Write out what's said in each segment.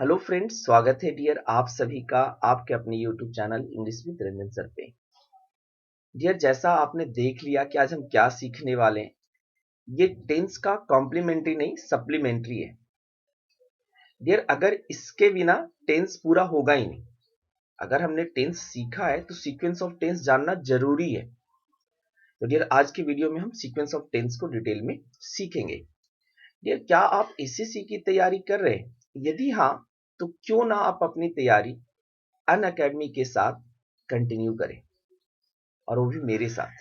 Hello friends, स्वागत है dear आप सभी का आपके अपने YouTube channel English with Ranjan sir पे। डियर, जैसा आपने देख लिया कि आज हम क्या सीखने वाले हैं। ये टेंस का कॉम्प्लीमेंट्री नहीं सप्लीमेंट्री है। डियर, अगर इसके बिना टेंस पूरा होगा ही नहीं। अगर हमने टेंस सीखा है तो सीक्वेंस ऑफ टेंस जानना जरूरी है। तो डियर, आज की वीडियो में हम सीक्वेंस ऑफ टेंस को डिटेल में सीखेंगे। डियर, क्या आप एसएससी की तैयारी कर रहे हैं? यदि हाँ, तो क्यों ना आप अपनी तैयारी अनअकैडमी के साथ कंटिन्यू करें, और वो भी मेरे साथ।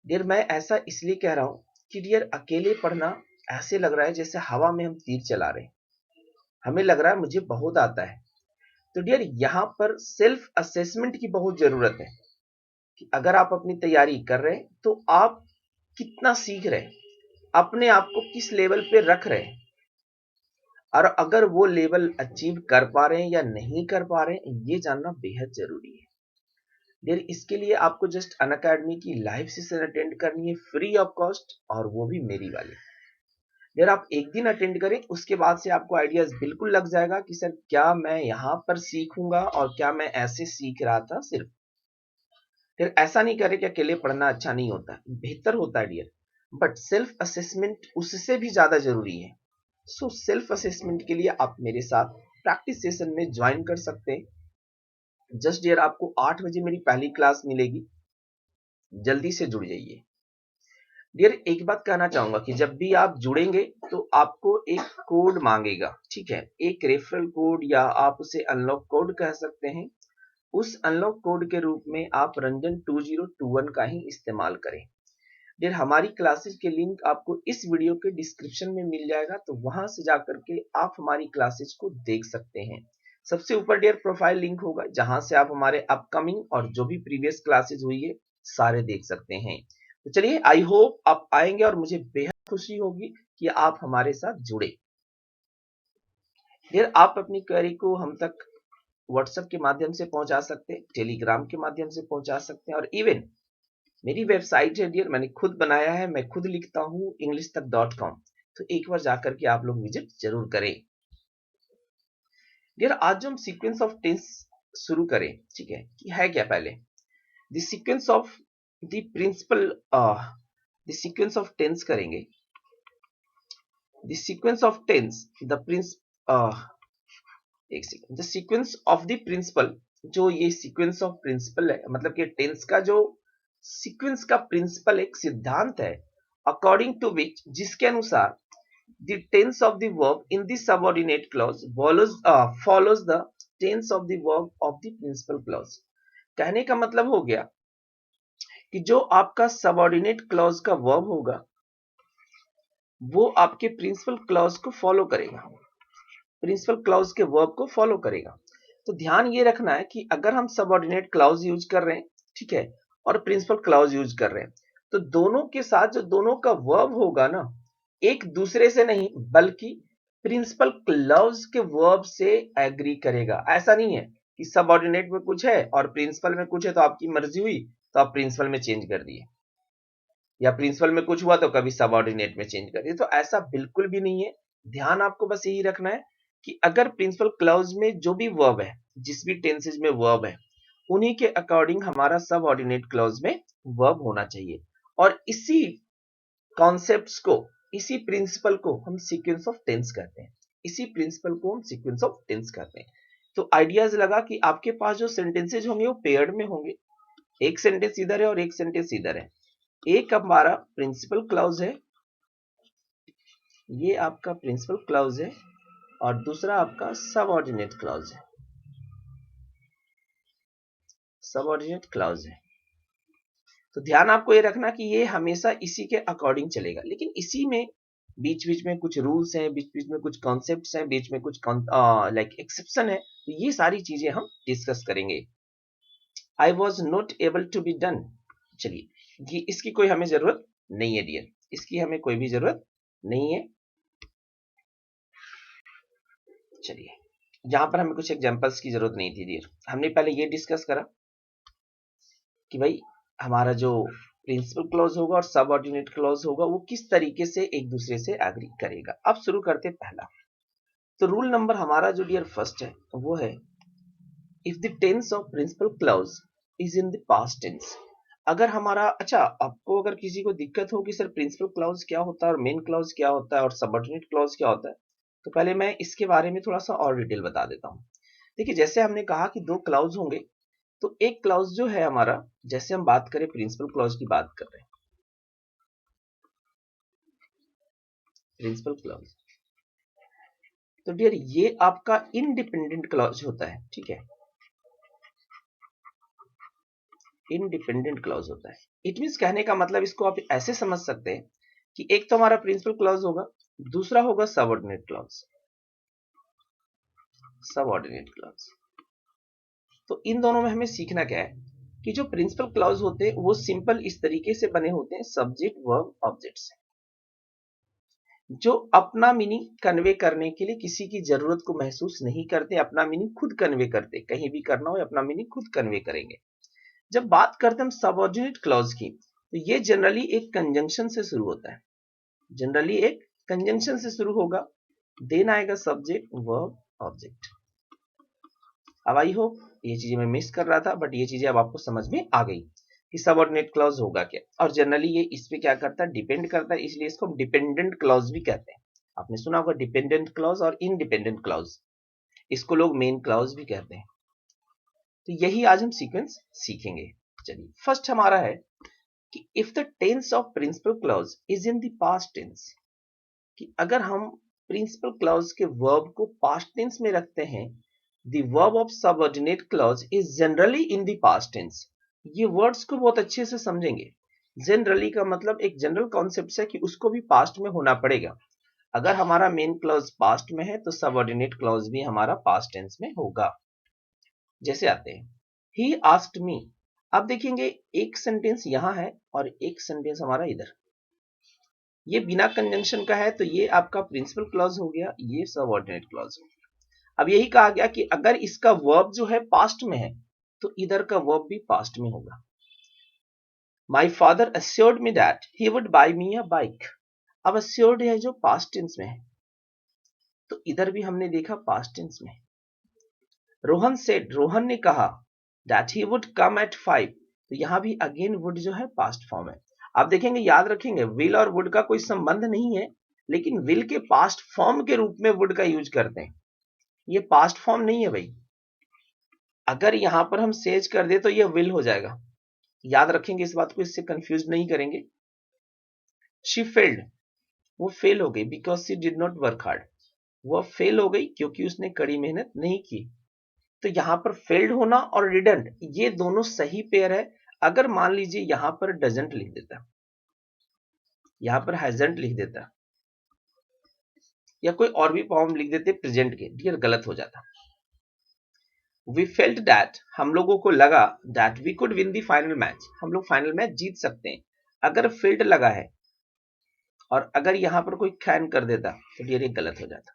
डियर, मैं ऐसा इसलिए कह रहा हूं कि डियर, अकेले पढ़ना ऐसे लग रहा है जैसे हवा में हम तीर चला रहे हैं। हमें लग रहा है मुझे बहुत आता है। तो डियर, यहां पर सेल्फ असेसमेंट की बहुत जरूरत है कि अगर आप अपनी तैयारी कर रहे हैं तो आप कितना सीख रहे हैं, अपने आप को किस लेवल पे रख रहे हैं, और अगर वो लेवल अचीव कर पा रहे हैं या नहीं कर पा रहे हैं, ये जानना बेहद जरूरी है। देर इसके लिए आपको जस्ट अनअकैडमी की लाइव सेशन अटेंड करनी है, फ्री ऑफ कॉस्ट, और वो भी मेरी वाली। देर आप एक दिन अटेंड करें, उसके बाद से आपको आइडियाज बिल्कुल लग जाएगा कि सर क्या मैं यहाँ पर सीखूंगा और क्या मैं ऐसे सीख रहा था सिर्फ। फिर ऐसा नहीं करें कि अकेले पढ़ना अच्छा नहीं होता, बेहतर होता है डियर, बट सेल्फ असेसमेंट उससे भी ज्यादा जरूरी है। सो सेल्फ असेसमेंट के लिए आप मेरे साथ प्रैक्टिस सेशन में ज्वाइन कर सकते हैं। जस्ट डियर, आपको 8 बजे मेरी पहली क्लास मिलेगी, जल्दी से जुड़ जाइए। डियर, एक बात कहना चाहूंगा कि जब भी आप जुड़ेंगे तो आपको एक कोड मांगेगा, ठीक है? एक रेफरल कोड या आप उसे अनलॉक कोड कह सकते हैं। उस अनलॉक कोड के रूप में आप रंजन 2021 का ही इस्तेमाल करें। डियर, हमारी क्लासेस के लिंक आपको इस वीडियो के डिस्क्रिप्शन में मिल जाएगा, तो वहां से जाकर के आप हमारी क्लासेस को देख सकते हैं। सबसे ऊपर डियर प्रोफाइल लिंक होगा, जहां से आप हमारे अपकमिंग और जो भी प्रीवियस क्लासेस हुई है सारे देख सकते हैं। तो चलिए, आई होप आप आएंगे और मुझे बेहद खुशी होगी कि आप हमारे साथ जुड़े। डियर, आप अपनी क्वेरी को हम तक व्हाट्सएप के माध्यम से पहुंचा सकते हैं, टेलीग्राम के माध्यम से पहुंचा सकते हैं, और इवन मेरी वेबसाइट है डियर, मैंने खुद बनाया है, मैं खुद लिखता हूं englishtak.com। तो एक बार जाकर के आप लोग विजिट जरूर करें। डियर, आज जो हम सीक्वेंस ऑफ टेंस शुरू करें, ठीक है क्या? पहले the sequence of the principal, the sequence of tense करेंगे। The sequence of tense, the prince एक second, the sequence of the principal. जो ये सीक्वेंस ऑफ प्रिंसिपल है, मतलब कि टेंस का जो सीक्वेंस का प्रिंसिपल एक सिद्धांत है, अकॉर्डिंग टू विच, जिसके अनुसार the tense of the verb in the subordinate clause follows the tense of the verb of the principal clause। कहने का मतलब हो गया कि जो आपका सबऑर्डिनेट क्लॉज का वर्ब होगा वो आपके प्रिंसिपल क्लॉज को फॉलो करेगा, प्रिंसिपल क्लॉज के वर्ब को फॉलो करेगा। तो ध्यान ये रखना है कि अगर हम सबऑर्डिनेट क्लॉज यूज कर रहे हैं, ठीक है, और प्रिंसिपल क्लॉज यूज कर रहे हैं, तो दोनों के साथ जो दोनों का वर्ब होगा ना, एक दूसरे से नहीं बल्कि प्रिंसिपल क्लॉज के वर्ब से एग्री करेगा। ऐसा नहीं है कि सबऑर्डिनेट में कुछ है और प्रिंसिपल में कुछ है, तो आपकी मर्जी हुई तो आप प्रिंसिपल में चेंज कर दिए, या प्रिंसिपल में कुछ हुआ तो कभी सबऑर्डिनेट में चेंज कर दिए। तो ऐसा बिल्कुल भी नहीं है। ध्यान आपको बस यही रखना है कि अगर प्रिंसिपल क्लॉज में जो भी वर्ब है, जिस भी टेंसेज में वर्ब है, उन्हीं के अकॉर्डिंग हमारा सबऑर्डिनेट क्लॉज में वर्ब होना चाहिए। और इसी कॉन्सेप्ट्स को, इसी प्रिंसिपल को हम सीक्वेंस ऑफ टेंस कहते हैं। इसी प्रिंसिपल को हम सीक्वेंस ऑफ टेंस कहते हैं। तो आइडियाज लगा कि आपके पास जो सेंटेंसेज होंगे वो पेयर्ड में होंगे। एक सेंटेंस इधर है और एक सेंटेंस इधर है। एक हमारा प्रिंसिपल क्लॉज है, ये आपका प्रिंसिपल क्लॉज है, और दूसरा आपका सबऑर्डिनेट क्लॉज है, सबऑर्डिनेट क्लॉज है। तो ध्यान आपको ये रखना कि ये हमेशा इसी के अकॉर्डिंग चलेगा, लेकिन इसी में बीच बीच में कुछ रूल्स हैं, बीच बीच में कुछ कॉन्सेप्ट्स हैं, बीच में कुछ लाइक एक्सेप्शन है। तो ये सारी चीजें हम डिस्कस करेंगे। I was not able to be done, चलिए इसकी कोई हमें जरूरत नहीं है डियर, इसकी हमें कोई भी जरूरत नहीं है। चलिए, यहां पर हमें कुछ एग्जांपल्स की जरूरत नहीं थी डियर। हमने पहले ये डिस्कस करा कि भाई हमारा जो प्रिंसिपल क्लॉज होगा और सबऑर्डिनेट क्लॉज होगा वो किस तरीके से एक दूसरे से एग्री करेगा। अब शुरू करते पहला। तो रूल नंबर हमारा जो डियर फर्स्ट है वो है, if the tense of principal clause is in the past tense. अगर हमारा, अच्छा, आपको अगर किसी को दिक्कत हो कि सर प्रिंसिपल क्लॉज क्या होता है और मेन क्लॉज क्या होता है और सबऑर्डिनेट क्लॉज क्या होता है, तो पहले मैं इसके बारे में थोड़ा सा और डिटेल बता देता हूँ। देखिए, जैसे हमने कहा कि दो क्लॉज होंगे, तो एक क्लॉज जो है हमारा, जैसे हम बात करें प्रिंसिपल क्लॉज की बात कर रहे हैं, प्रिंसिपल क्लॉज, तो डियर ये आपका इंडिपेंडेंट क्लॉज होता है, ठीक है, इंडिपेंडेंट क्लॉज होता है। इट मींस कहने का मतलब इसको आप ऐसे समझ सकते हैं कि एक तो हमारा प्रिंसिपल क्लॉज होगा, दूसरा होगा सबऑर्डिनेट क्लॉज, सबऑर्डिनेट क्लॉज। तो इन दोनों में हमें सीखना क्या है कि जो प्रिंसिपल क्लॉज होते हैं वो सिंपल इस तरीके से बने होते हैं, सब्जेक्ट वर्ब ऑब्जेक्ट से, जो अपना मीनिंग कन्वे करने के लिए किसी की जरूरत को महसूस नहीं करते, अपना मीनिंग खुद कन्वे करते, कहीं भी करना हो अपना मीनिंग खुद कन्वे करेंगे। जब बात करते हैं हम सबऑर्डिनेट क्लॉज की, तो ये जनरली एक कंजंक्शन से शुरू होता है, जनरली एक कंजंक्शन से शुरू होगा, देन आएगा सब्जेक्ट वर्ब ऑब्जेक्ट। अब आई होप ये चीजें मैं मिस कर रहा था, बट ये चीजें अब आपको समझ में आ गई कि सबऑर्डिनेट क्लॉज होगा क्या, और जनरली ये इस पे क्या करता है, डिपेंड करता है, इसलिए इसको हम डिपेंडेंट क्लॉज भी कहते हैं। आपने सुना होगा डिपेंडेंट क्लॉज और इंडिपेंडेंट क्लॉज, इसको लोग मेन क्लॉज भी कहते हैं। तो यही आज हम सीक्वेंस सीखेंगे। चलिए, फर्स्ट हमारा है कि if the tense of principal clause is in the past tense, कि अगर हम प्रिंसिपल क्लॉज के वर्ब को पास्ट टेंस में रखते हैं, the verb of subordinate clause is generally in the past tense. ये वर्ड्स को बहुत अच्छे से समझेंगे। जनरली का मतलब एक जनरल कॉन्सेप्ट है कि उसको भी पास्ट में होना पड़ेगा। अगर हमारा मेन क्लॉज पास्ट में है तो सबऑर्डिनेट क्लॉज भी हमारा पास्ट टेंस में होगा। जैसे आते हैं, ही आस्क्ड मी। अब देखेंगे एक सेंटेंस यहां है और एक सेंटेंस हमारा इधर, ये बिना कंजंक्शन का है, तो ये आपका प्रिंसिपल क्लॉज हो गया, ये सबऑर्डिनेट क्लॉज हो गया। अब यही कहा गया कि अगर इसका वर्ब जो है पास्ट में है तो इधर का वर्ब भी पास्ट में होगा। My father assured me that he would buy me a bike। अब assured है जो पास्ट टेंस में है, तो इधर भी हमने देखा पास्ट टेंस में। रोहन सेड, रोहन ने कहा, that he would come at 5, तो यहां भी अगेन वुड जो है पास्ट फॉर्म है। आप देखेंगे, याद रखेंगे, विल और वुड का कोई संबंध नहीं है, लेकिन विल के पास्ट फॉर्म के रूप में वुड का यूज करते हैं। ये पास्ट फॉर्म नहीं है भाई। अगर यहां पर हम सेज कर दे तो ये विल हो जाएगा, याद रखेंगे इस बात को, इससे कंफ्यूज नहीं करेंगे। शी फेल्ड, वो फेल हो गई, because she did not work hard, वो फेल हो गई क्योंकि उसने कड़ी मेहनत नहीं की। तो यहां पर फेल्ड होना और डिडंट, ये दोनों सही पेयर है। अगर मान लीजिए यहां पर डजंट लिख देता, यहां पर हैजंट लिख देता, या कोई और भी फॉर्म लिख देते प्रेजेंट के, डियर गलत हो जाता। वी फेल्ट दैट, हम लोगों को लगा, that we could win the final match, हम लोग फाइनल मैच जीत सकते हैं। अगर फेल्ड लगा है और अगर यहां पर कोई कैन कर देता तो डियर ये गलत हो जाता।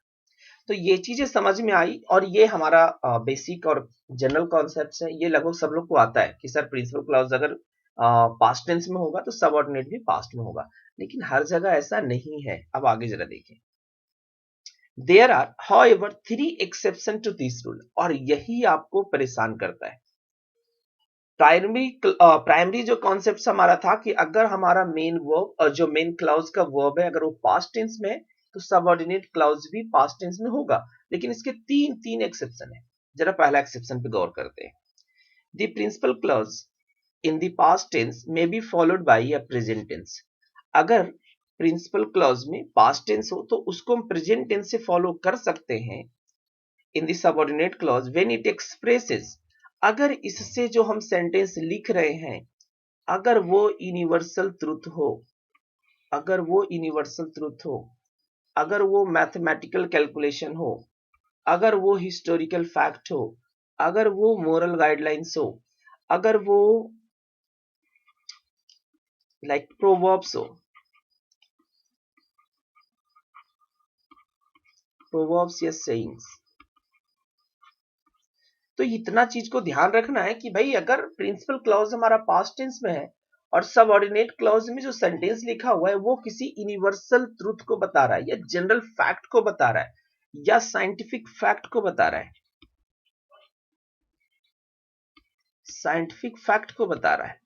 तो ये चीजें समझ में आई, और ये हमारा बेसिक और जनरल कॉन्सेप्ट है, ये लगभग सब लोग को आता है कि सर प्रिंसिपल क्लॉज अगर पास्ट टेंस में होगा तो सबऑर्डिनेट भी पास्ट में होगा, लेकिन हर जगह ऐसा नहीं है। अब आगे जरा देखें, there are however 3 exception to this rule, और यही आपको परेशान करता है। प्राइमरी जो कॉन्सेप्ट हमारा था कि अगर हमारा मेन वर्ब और जो मेन क्लाउज का वर्ब है अगर वो पास्ट टेंस में है तो सबऑर्डिनेट क्लाउज भी पास्ट टेंस में होगा, लेकिन इसके तीन एक्सेप्शन है। जरा पहला एक्सेप्शन पे गौर करते हैं। The principal clause in the past tense may be followed by a present tense. अगर प्रिंसिपल क्लाउज में पास्ट टेंस हो तो उसको हम प्रेजेंट टेंस से फॉलो कर सकते हैं। In the subordinate clause when it expresses, अगर इससे जो हम सेंटेंस लिख रहे हैं अगर वो यूनिवर्सल ट्रुथ हो, अगर वो यूनिवर्सल ट्रुथ हो, अगर वो मैथमेटिकल कैलकुलेशन हो, अगर वो हिस्टोरिकल फैक्ट हो, अगर वो मोरल गाइडलाइंस हो, अगर वो लाइक प्रोवर्ब्स हो, प्रोवर्ब्स या सेइंग्स, तो इतना चीज को ध्यान रखना है कि भाई अगर प्रिंसिपल क्लॉज हमारा पास्ट टेंस में है और सबऑर्डिनेट क्लॉज में जो सेंटेंस लिखा हुआ है वो किसी यूनिवर्सल ट्रुथ को बता रहा है या जनरल फैक्ट को बता रहा है, या साइंटिफिक फैक्ट को बता रहा है, साइंटिफिक फैक्ट को बता रहा है।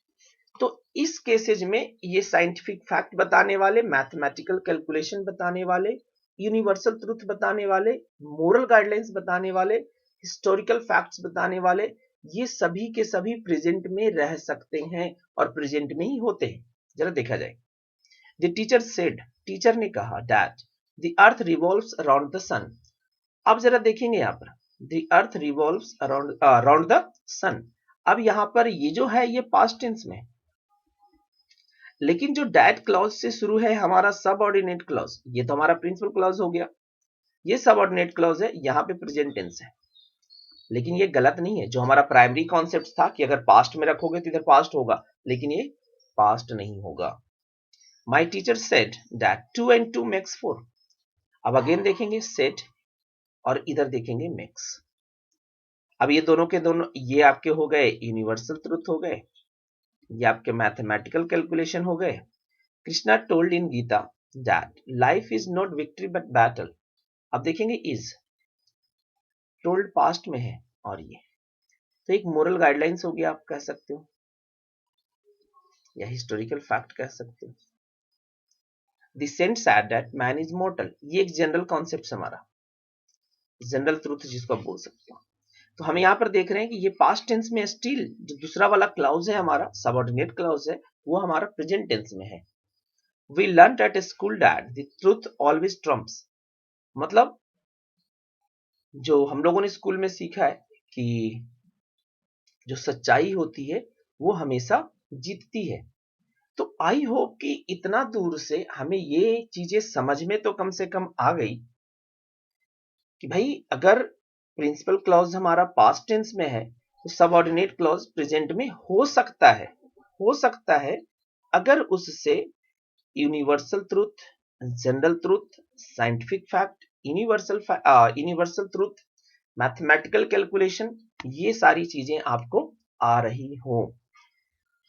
तो इस केसेज में ये साइंटिफिक फैक्ट बताने वाले, मैथमेटिकल कैलकुलेशन बताने वाले, यूनिवर्सल ट्रुथ बताने वाले, मोरल गाइडलाइंस बताने वाले, हिस्टोरिकल फैक्ट्स बताने वाले, ये सभी के सभी प्रेजेंट में रह सकते हैं और प्रेजेंट में ही होते हैं। जरा देखा जाए। द टीचर सेड, टीचर ने कहा, that the earth revolves around the sun. अब जरा देखेंगे यहाँ पर, the earth revolves around the sun. अब यहाँ पर ये जो है ये पास्ट टेंस में, लेकिन जो डैट क्लॉज से शुरू है हमारा सबऑर्डिनेट क्लॉज, ये तो हमारा प्रिंसिपल क्लॉज हो गया, ये सबऑर्डिनेट क्लॉज है, यहाँ पे प्रेजेंट टेंस है। लेकिन ये गलत नहीं है, जो हमारा प्राइमरी कॉन्सेप्ट था कि अगर पास्ट में रखोगे तो इधर पास्ट होगा, लेकिन ये पास्ट नहीं होगा। My teacher said that 2 and 2 makes 4। अब अगेन देखेंगे सेड और इधर देखेंगे मेक्स। अब ये दोनों के दोनों, ये आपके हो गए यूनिवर्सल ट्रुथ हो गए, ये आपके मैथमेटिकल कैलकुलेशन हो गए। Krishna told in Gita that life is not victory but battle. अब देखेंगे इज, टोल्ड पास्ट में है, और ये तो एक मोरल गाइडलाइंस हो गया, आप कह सकते हो, या हिस्टोरिकल फैक्ट कह सकते हो। The saint said that man is mortal, ये एक जनरल कॉन्सेप्ट हमारा, जनरल ट्रुथ जिसको आप बोल सकते हो। तो हम यहाँ पर देख रहे हैं कि ये पास्ट टेंस में स्टिल जो दूसरा वाला क्लाउज है हमारा, सबऑर्डिनेट क्लाउज है, वो हमारा प्रेजेंट टेंस में है। We learn at school that the truth always trumps. मतलब जो हम लोगों ने स्कूल में सीखा है कि जो सच्चाई होती है वो हमेशा जीतती है। तो आई होप कि इतना दूर से हमें ये चीजें समझ में तो कम से कम आ गई कि भाई अगर प्रिंसिपल क्लॉज हमारा पास्ट टेंस में है तो सबऑर्डिनेट क्लॉज प्रेजेंट में हो सकता है, हो सकता है अगर उससे universal truth, general truth, scientific fact, universal truth, mathematical calculation, ये सारी चीजें आपको आ रही हो।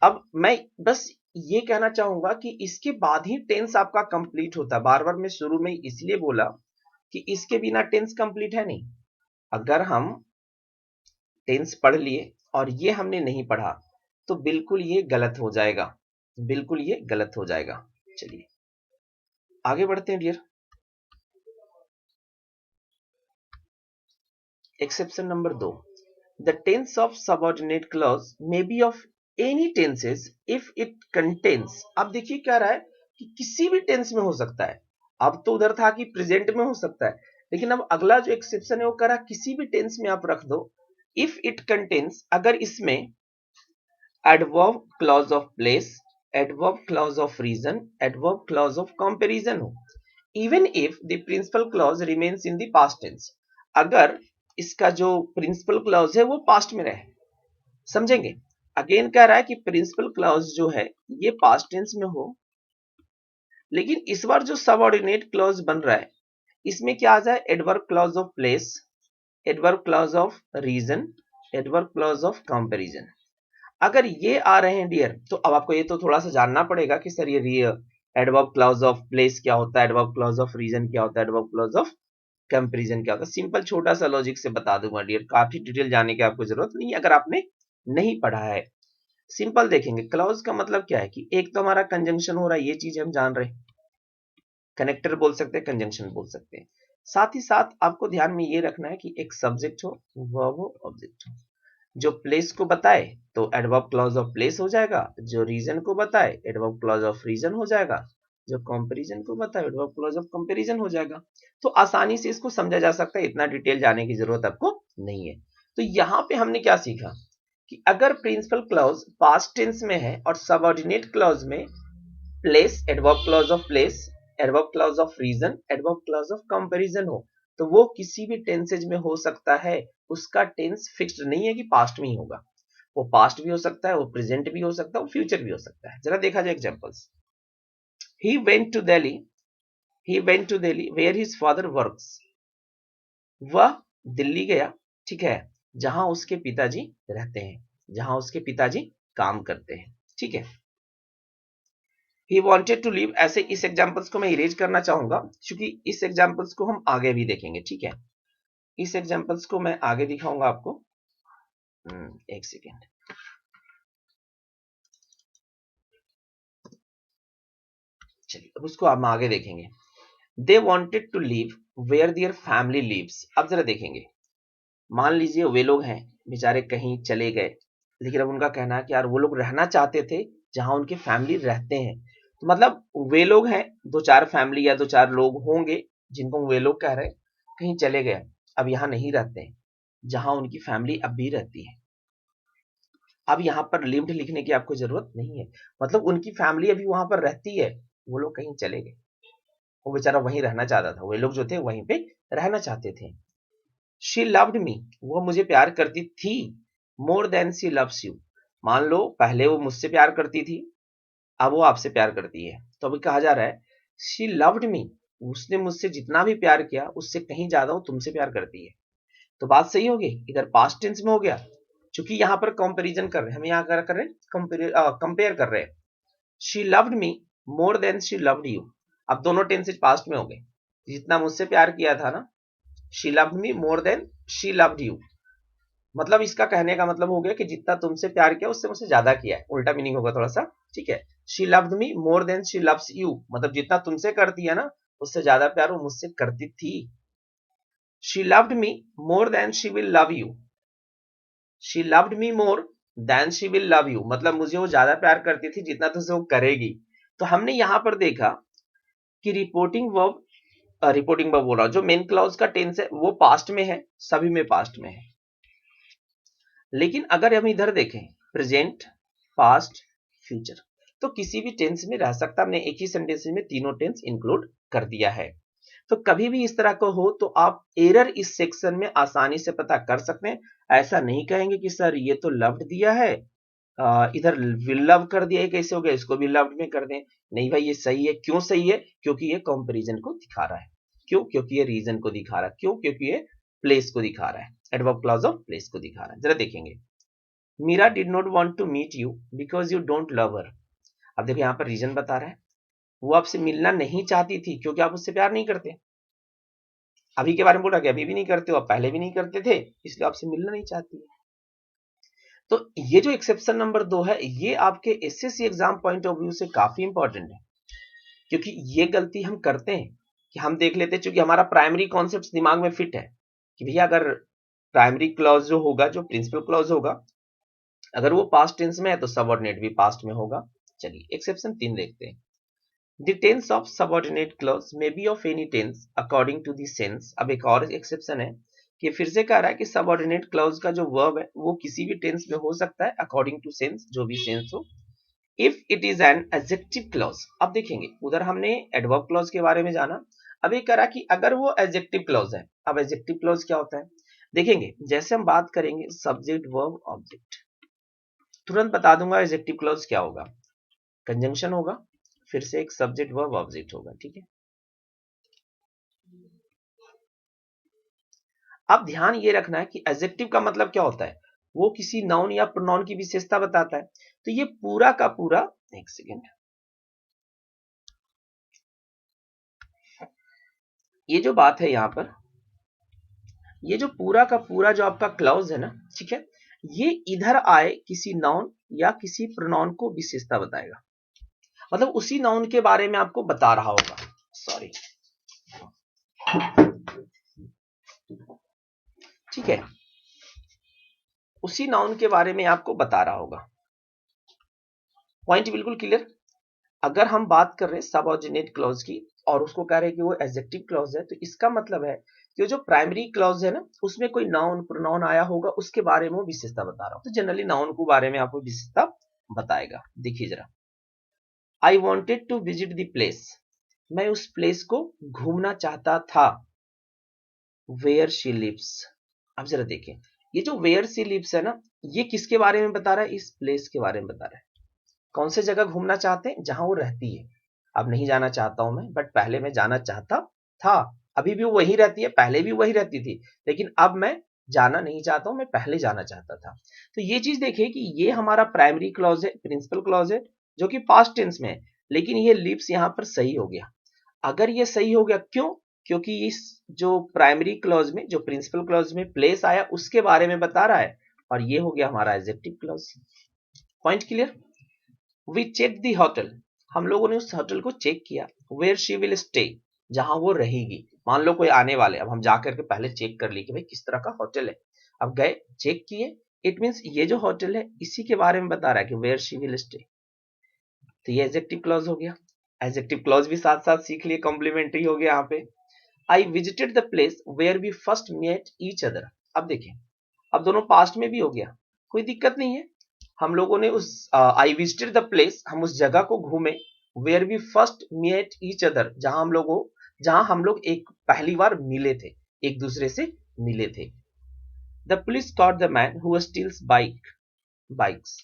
अब मैं बस ये कहना चाहूंगा कि इसके बाद ही टेंस आपका कंप्लीट होता है। बार बार मैं शुरू में इसलिए बोला कि इसके बिना टेंस कंप्लीट है नहीं। अगर हम टेंस पढ़ लिए और ये हमने नहीं पढ़ा तो बिल्कुल ये गलत हो जाएगा, बिल्कुल ये गलत हो जाएगा। चलिए आगे बढ़ते हैं dear. Exception number 2, the tense of subordinate clause may be of any tenses if it contains. अब देखिए क्या रहा है कि किसी भी टेंस में हो सकता है। अब तो उधर था कि प्रेजेंट में हो सकता है, लेकिन अब अगला जो एक्सेप्शन है वो कह रहा किसी भी टेंस में आप रख दो, इफ इट कंटेन्स, अगर इसमें adverb clause of place, adverb clause of reason, adverb clause of comparison हो, even if the principal clause remains in the past tense. अगर इसका जो प्रिंसिपल क्लॉज है वो पास्ट में रहे, समझेंगे। अगेन कह रहा है कि प्रिंसिपल क्लॉज जो है ये पास्ट टेंस में हो, लेकिन इस बार जो सबऑर्डिनेट क्लॉज बन रहा है इसमें क्या आ जाए, adverb clause of place, adverb clause of reason, adverb clause of comparison. अगर ये आ रहे हैं डियर, तो अब आपको ये तो थोड़ा सा जानना पड़ेगा कि सर ये एडवर्ब क्लॉज ऑफ प्लेस क्या होता है, एडवर्ब क्लॉज ऑफ रीजन क्या होता है, एडवर्ब क्लॉज ऑफ कंपैरिजन क्या होता है। सिंपल छोटा सा लॉजिक से बता दूंगा डियर, काफी डिटेल जाने की आपको जरूरत नहीं है अगर आपने नहीं पढ़ा है। सिंपल देखेंगे, क्लॉज का मतलब क्या है कि एक तो हमारा कंजंक्शन हो रहा है, ये चीज हम जान रहे हैं, कनेक्टर बोल सकते हैं, कंजंक्शन बोल सकते हैं। साथ ही साथ आपको ध्यान में ये रखना है कि एक सब्जेक्ट हो, वर्ब हो, ऑब्जेक्ट हो। जो प्लेस को बताए तो एडवर्ब क्लॉज ऑफ प्लेस हो जाएगा, जो रीजन को बताए एडवर्ब क्लॉज ऑफ रीजन हो जाएगा, जो कंपैरिजन को बताए एडवर्ब क्लॉज ऑफ कंपैरिजन हो जाएगा। तो आसानी से इसको समझा जा सकता है, इतना डिटेल जाने की जरूरत आपको नहीं है। तो यहाँ पे हमने क्या सीखा कि अगर प्रिंसिपल क्लॉज पास्ट टेंस में है और सबऑर्डिनेट क्लॉज में place, adverb clause of place, adverb clause of reason, adverb clause of comparison हो, तो वो किसी भी टेंसेज में हो सकता है। उसका टेंस फिक्स्ड नहीं है कि पास्ट में ही होगा, वो पास्ट भी हो सकता है, वो प्रेजेंट भी हो सकता है, वो फ्यूचर भी हो सकता है। जरा देखा जाए examples. He went to Delhi, he went to Delhi where his father works. वह दिल्ली गया, ठीक है, जहां उसके पिताजी रहते हैं, जहां उसके पिताजी काम करते हैं, ठीक है। ही वॉन्टेड टू लीव, ऐसे इस एग्जाम्पल्स को मैं इरेज करना चाहूंगा क्योंकि इस एग्जाम्पल्स को हम आगे भी देखेंगे, ठीक है। इस एग्जाम्पल्स को मैं आगे दिखाऊंगा आपको। एक सेकेंड, चलिए अब उसको हम आगे देखेंगे। They wanted to leave where their family lives. अब जरा देखेंगे, मान लीजिए वे लोग हैं बेचारे कहीं चले गए, लेकिन अब उनका कहना है कि यार वो लोग रहना चाहते थे जहां उनके फैमिली रहते हैं। तो मतलब वे लोग हैं, दो चार फैमिली या दो चार लोग होंगे जिनको वे लोग कह रहे हैं कहीं चले गए, अब यहाँ नहीं रहते हैं जहां उनकी फैमिली अब भी रहती है। अब यहाँ पर लिव्ड लिखने की आपको जरूरत नहीं है, मतलब उनकी फैमिली अभी वहां पर रहती है, वो लोग कहीं चले गए, वो बेचारा वहीं रहना चाहता था, वे लोग जो थे वहीं पे रहना चाहते थे। शी लव्ड मी, वो मुझे प्यार करती थी, more than she loves you. मान लो पहले वो मुझसे प्यार करती थी, अब वो आपसे प्यार करती है, तो अभी कहा जा रहा है शी लव्ड मी, उसने मुझसे जितना भी प्यार किया उससे कहीं ज्यादा वो तुमसे प्यार करती है। तो बात सही होगी, इधर पास्ट टेंस में हो गया, क्योंकि यहाँ पर कंपैरिजन कर रहे हैं हम, यहाँ कर रहे हैं कंपेयर कर रहे हैं। She loved me more than she loved you, अब दोनों टेंसेज पास्ट में हो गए। जितना मुझसे प्यार किया था ना, she loved me more than she loved you, मतलब इसका कहने का मतलब हो गया कि जितना तुमसे प्यार किया उससे मुझसे ज्यादा किया है, उल्टा मीनिंग होगा थोड़ा सा, ठीक है। She loved me more than she loves you, मतलब जितना तुमसे करती है ना उससे ज्यादा प्यार वो मुझसे करती थी। She loved me more than she will love you, she loved me more than she will love you, मतलब मुझे वो ज्यादा प्यार करती थी जितना तुझसे वो करेगी। तो हमने यहां पर देखा कि रिपोर्टिंग वर्ब बोल रहा, जो मेन क्लॉज का टेंस है वो पास्ट में है, सभी में पास्ट में है। लेकिन अगर हम इधर देखें प्रेजेंट, पास्ट, फ्यूचर, तो किसी भी टेंस में रह सकता, हमने एक ही सेंटेंस में तीनों टेंस इंक्लूड कर दिया है। तो कभी भी इस तरह का हो तो आप एरर इस सेक्शन में आसानी से पता कर सकते हैं। ऐसा नहीं कहेंगे कि सर ये तो लव्ड दिया है, इधर विल लव कर दिया है, कैसे हो गया, इसको भी लव्ड में कर दें। नहीं भाई ये सही है, क्यों सही है, क्योंकि ये कंपैरिजन को दिखा रहा है। क्यों, क्योंकि ये रीजन को दिखा रहा है। क्यों, क्योंकि ये प्लेस को दिखा रहा है, एडवर्ब क्लॉज ऑफ प्लेस को दिखा रहा है। जरा देखेंगे, Meera did not want to meet you because you don't love her. अब देखो यहाँ पर रीजन बता रहा है, वो आपसे मिलना नहीं चाहती थी क्योंकि आप उससे प्यार नहीं करते। अभी के बारे में बोल रहा कि अभी भी नहीं करते हो, आप पहले भी नहीं करते थे, इसलिए आपसे मिलना नहीं चाहती है। तो ये जो एक्सेप्शन नंबर 2 है, ये आपके SSC exam point of view से काफी इंपॉर्टेंट है, क्योंकि ये गलती हम करते हैं कि हम देख लेते हैं, क्योंकि हमारा प्राइमरी कॉन्सेप्ट दिमाग में फिट है कि भैया अगर प्राइमरी क्लॉज जो होगा, जो प्रिंसिपल क्लॉज होगा, अगर वो पास्ट टेंस में है तो सबऑर्डिनेट भी पास्ट में होगा। चलिए एक्सेप्शन 3 देखते हैं। The tense of subordinate clause may be of any tense according to the sense। अब एक और एक्सेप्शन है कि फिर से कह रहा है कि सबऑर्डिनेट क्लॉज का जो वर्ब है वो किसी भी टेंस में हो सकता है अकॉर्डिंग टू सेंस, जो भी सेंस हो। If it is an adjective clause, अब देखेंगे उधर हमने एडवर्ब क्लॉज के बारे में जाना, अब ये कह रहा कि अगर वो एडजेक्टिव क्लॉज है। अब एडजेक्टिव क्लॉज क्या होता है, देखेंगे जैसे हम बात करेंगे सब्जेक्ट वर्ब ऑब्जेक्ट, तुरंत बता दूंगा एडजेक्टिव क्लॉज क्या होगा। कंजंक्शन होगा, फिर से एक सब्जेक्ट वर्ब ऑब्जेक्ट होगा, ठीक है। अब ध्यान ये रखना है कि एडजेक्टिव का मतलब क्या होता है, वो किसी नाउन या प्रोनाउन की विशेषता बताता है। तो ये पूरा का पूरा, एक सेकेंड, ये जो बात है यहां पर, ये जो पूरा का पूरा जो आपका क्लॉज है ना, ठीक है, ये इधर आए किसी नाउन या किसी प्रोनाउन को विशेषता बताएगा, मतलब उसी नाउन के बारे में आपको बता रहा होगा। सॉरी, ठीक है, उसी नाउन के बारे में आपको बता रहा होगा। पॉइंट बिल्कुल क्लियर। अगर हम बात कर रहे हैं सबऑर्डिनेट क्लॉज की और उसको कह रहे हैं कि वो एडजेक्टिव क्लॉज है, तो इसका मतलब है कि जो प्राइमरी क्लॉज है ना, उसमें कोई नाउन प्रोनाउन आया होगा, उसके बारे में वो विशेषता बता रहा हूं। तो जनरली नाउन के बारे में आपको विशेषता बताएगा। देखिए जरा, I wanted to visit the place, मैं उस प्लेस को घूमना चाहता था, वेयर शी लिव्स। अब जरा देखें, ये जो वेयर शी लिव्स है ना, ये किसके बारे में बता रहा है, इस प्लेस के बारे में बता रहा है। कौन से जगह घूमना चाहते हैं, जहां वो रहती है। अब नहीं जाना चाहता हूं मैं, बट पहले मैं जाना चाहता था। अभी भी वो वही रहती है, पहले भी वही रहती थी, लेकिन अब मैं जाना नहीं चाहता हूं, मैं पहले जाना चाहता था। तो ये चीज देखिए कि ये हमारा प्राइमरी क्लॉज है, प्रिंसिपल क्लॉज है, जो कि पास्ट टेंस में है। लेकिन ये लिव्स यहाँ पर सही हो गया। अगर ये सही हो गया, क्यों? क्योंकि इस जो प्राइमरी क्लॉज में, जो प्रिंसिपल क्लॉज में प्लेस आया उसके बारे में बता रहा है, और ये हो गया हमारा adjective clause. Point clear? We check the hotel, हम लोगों ने उस होटल को चेक किया। वेयर शी विल स्टे, जहां वो रहेगी। मान लो कोई आने वाले, अब हम जाकर के पहले चेक कर ली कि भाई किस तरह का होटल है। अब गए, चेक किए, इट मींस ये जो होटल है इसी के बारे में बता रहा है कि वेयर शी विल स्टे, तो ये एडजेक्टिव क्लॉज हो गया। एडजेक्टिव क्लॉज भी साथ साथ सीख लिए, कॉम्प्लीमेंट्री हो गया यहाँ पे। I visited the place where we first met each other. अब देखें, अब दोनों पास्ट में भी हो गया, कोई दिक्कत नहीं है। हम लोगों ने उस आई विजिटेड द प्लेस, हम उस जगह को घूमे, where we first met each other, जहां हम लोग एक पहली बार मिले थे, एक दूसरे से मिले थे। The police caught the man who steels bikes,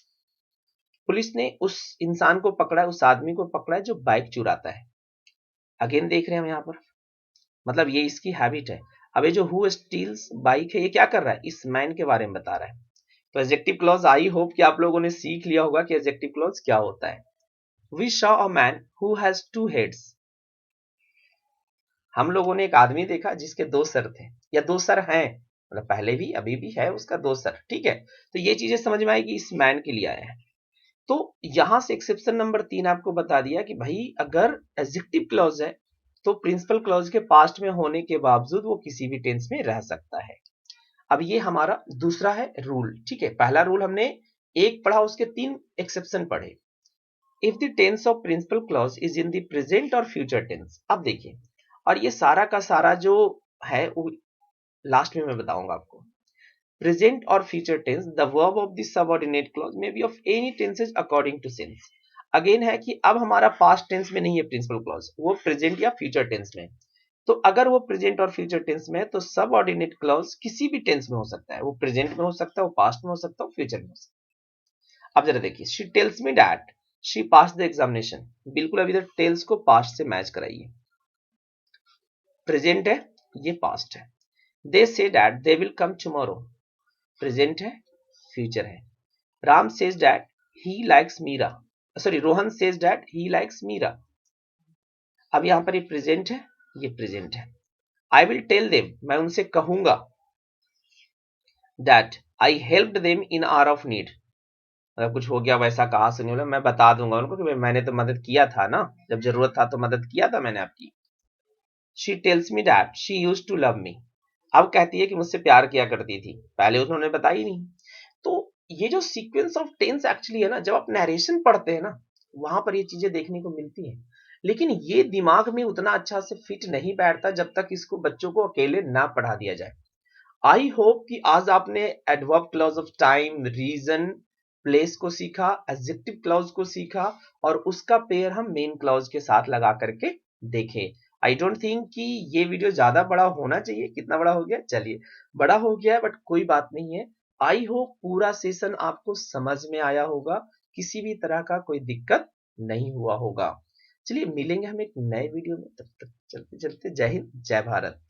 police ने उस इंसान को पकड़ा, उस आदमी को पकड़ा है जो बाइक चुराता है। अगेन देख रहे हैं हम यहाँ पर, मतलब ये इसकी हैबिट है। अब ये जो हु स्टील्स बाइक है, ये क्या कर रहा है? इस मैन के बारे में बता रहा है। तो एडजेक्टिव क्लॉज, आई होप कि आप लोगों ने सीख लिया होगा कि एडजेक्टिव क्लॉज क्या होता है। We saw a man who has two heads, हम लोगों ने एक आदमी देखा जिसके दो सर थे, या दो सर हैं, मतलब पहले भी अभी भी है उसका दो सर, ठीक है। तो ये चीजें समझ में आएगी, इस मैन के लिए आया है। तो यहां से एक्सेप्शन नंबर 3 आपको बता दिया कि भाई अगर एडजेक्टिव क्लॉज है तो प्रिंसिपल क्लॉज के पास्ट में होने के बावजूद वो किसी भी टेंस में रह सकता है। अब ये हमारा दूसरा है रूल, ठीक है। पहला रूल हमने एक पढ़ा, उसके 3 एक्सेप्शन पढ़े। If the tense of principal clause is in the present और फ्यूचर टेंस, अब देखिए, और ये सारा का सारा जो है वो लास्ट में मैं बताऊंगा आपको। प्रेजेंट और future tense, the verb of the subordinate clause may be of any tenses according to sense. Again है कि अब हमारा पास्ट टेंस में नहीं है प्रिंसिपल क्लॉज, वो प्रेजेंट या फ्यूचर टेंस में। तो अगर वो प्रेजेंट और फ्यूचर टेंस में है तो सब ऑर्डिनेट क्लॉज किसी भी टेंस में हो सकता है, वो प्रेजेंट में हो सकता है, वो पास्ट में हो सकता है, वो फ्यूचर में हो सकता है। अब जरा देखिए, she tells me that she pass the examination, बिल्कुल अभी तक टेल्स को पास्ट से मैच कराइए। प्रेजेंट है, ये पास्ट है। They say that they will come tomorrow, present है, फ्यूचर है। Ram says that he likes Meera, sorry Rohan says that he likes Meera. अब यहां पर ये प्रेजेंट है, ये प्रेजेंट है। आई विल टेल देम, मैं उनसे कहूंगा, that I helped them in hour of need, मतलब कुछ हो गया वैसा कहा सुनिए, बोला मैं बता दूंगा उनको कि मैंने तो मदद किया था ना, जब जरूरत था तो मदद किया था मैंने आपकी। She tells me that she used to love me, अब कहती है कि मुझसे प्यार किया करती थी, पहले उन्होंने बताई नहीं। तो ये जो सीक्वेंस ऑफ टेंस एक्चुअली है ना, जब आप नरेशन पढ़ते हैं ना, वहां पर ये चीजें देखने को मिलती हैं, लेकिन ये दिमाग में उतना अच्छा से फिट नहीं बैठता जब तक इसको बच्चों को अकेले ना पढ़ा दिया जाए। आई होप कि आज आपने adverb clause of time, reason, place को सीखा, एडजेक्टिव क्लॉज को सीखा, और उसका पेयर हम मेन क्लॉज के साथ लगा करके देखें। आई डोंट थिंक कि ये वीडियो ज्यादा बड़ा होना चाहिए। कितना बड़ा हो गया? चलिए, बड़ा हो गया है बट कोई बात नहीं है। आई होप पूरा सेशन आपको समझ में आया होगा, किसी भी तरह का कोई दिक्कत नहीं हुआ होगा। चलिए मिलेंगे हम एक नए वीडियो में, तब तक चलते चलते जय हिंद, जय भारत।